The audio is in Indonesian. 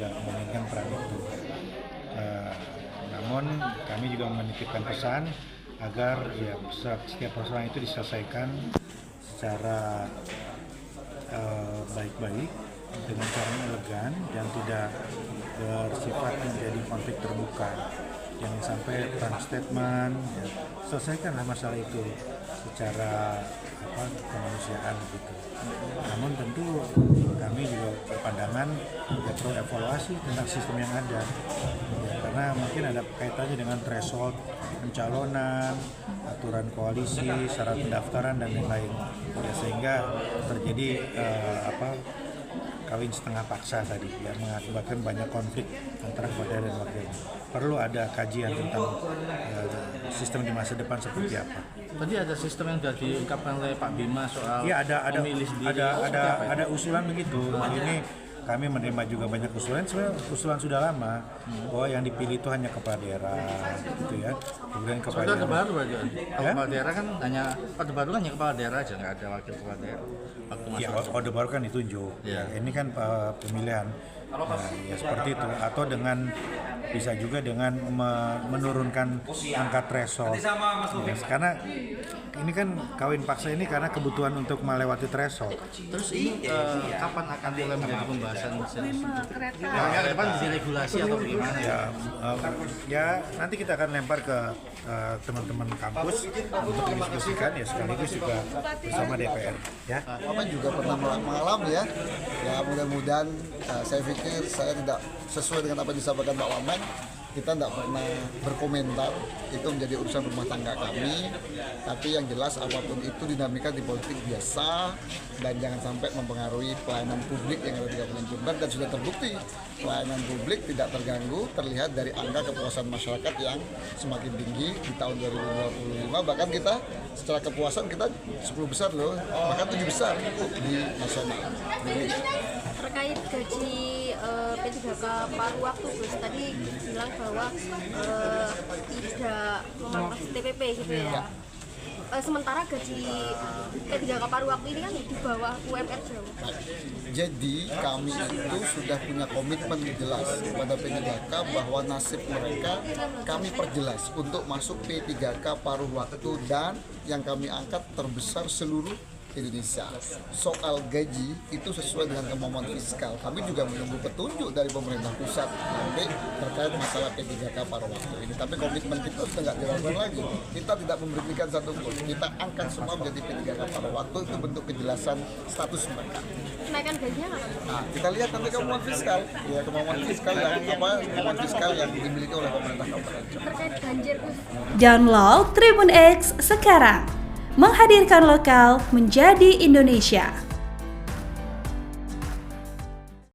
tidak menginginkan peran itu. Namun kami juga menitipkan pesan agar ya setiap persoalan itu diselesaikan secara baik-baik dengan cara yang elegan dan tidak bersifat menjadi konflik terbuka. Jangan sampai perang statement, ya, selesaikanlah masalah itu secara kemanusiaan gitu. Namun tentu kami juga berpandangan ya perlu evaluasi tentang sistem yang ada, ya, karena mungkin ada kaitannya dengan threshold pencalonan, aturan koalisi, syarat pendaftaran dan lain-lain, ya, sehingga terjadi kawin setengah paksa tadi yang mengakibatkan banyak konflik antara kepala daerah dan wakilnya. Perlu ada kajian tentang sistem di masa depan seperti apa. Tadi ada sistem yang sudah diungkapkan oleh Pak Bima soal pemilih sendiri. Ada usulan begitu. Ini kami menerima juga banyak usulan. Sebenarnya usulan sudah lama bahwa yang dipilih itu hanya kepala daerah, gitu ya. Kemudian kepala daerah. Baru aja. Kepala daerah kan hanya Orde Baru kan hanya kepala daerah aja, nggak ada wakil kepala daerah. Ya, Orde Baru kan ditunjuk. Ya. Ini kan pemilihan. Nah, ya seperti itu. Atau dengan bisa juga dengan menurunkan angka threshold. Ya, karena ini kan kawin paksa ini karena kebutuhan untuk melewati threshold. Terus ini kapan akan mulai menjadi pembahasan serius itu? Ya, depan diregulasi atau bagaimana? Ya nanti kita akan lempar ke teman-teman kampus untuk didiskusikan, ya sekaligus juga bersama DPR. Ya. Bapak juga pernah mengalami ya. Ya mudah-mudahan saya pikir saya tidak sesuai dengan apa yang disampaikan Pak Wamen. Kita tidak pernah berkomentar, itu menjadi urusan rumah tangga kami. Tapi yang jelas apapun itu dinamika di politik biasa dan jangan sampai mempengaruhi pelayanan publik yang ada di Kabupaten Jember, dan sudah terbukti pelayanan publik tidak terganggu, terlihat dari angka kepuasan masyarakat yang semakin tinggi di tahun 2025. Bahkan kita secara kepuasan kita 10 besar loh, bahkan 7 besar di nasional. Terkait gaji P3K paruh waktu, Gus tadi bilang bahwa tidak memangkas TPP gitu ya. Sementara gaji P3K paruh waktu ini kan di bawah UMR jauh. Jadi kami itu sudah punya komitmen jelas kepada P3K bahwa nasib mereka kami perjelas untuk masuk P3K paruh waktu, dan yang kami angkat terbesar seluruh Indonesia. Soal gaji itu sesuai dengan kemampuan fiskal. Kami juga menunggu petunjuk dari pemerintah pusat nanti terkait masalah P3K paruh waktu ini. Tapi komitmen kita sudah nggak dilakukan lagi. Kita tidak memberikan satu pun. Kita angkat semua menjadi P3K paruh waktu, itu bentuk kejelasan status mereka. Kenaikan gajinya nggak? Nah, kita lihat nanti kemampuan fiskal. Ya, kemampuan fiskal yang dimiliki oleh pemerintah kabupaten. Terkait banjir, Gus. Download Tribun X sekarang. Menghadirkan lokal menjadi Indonesia.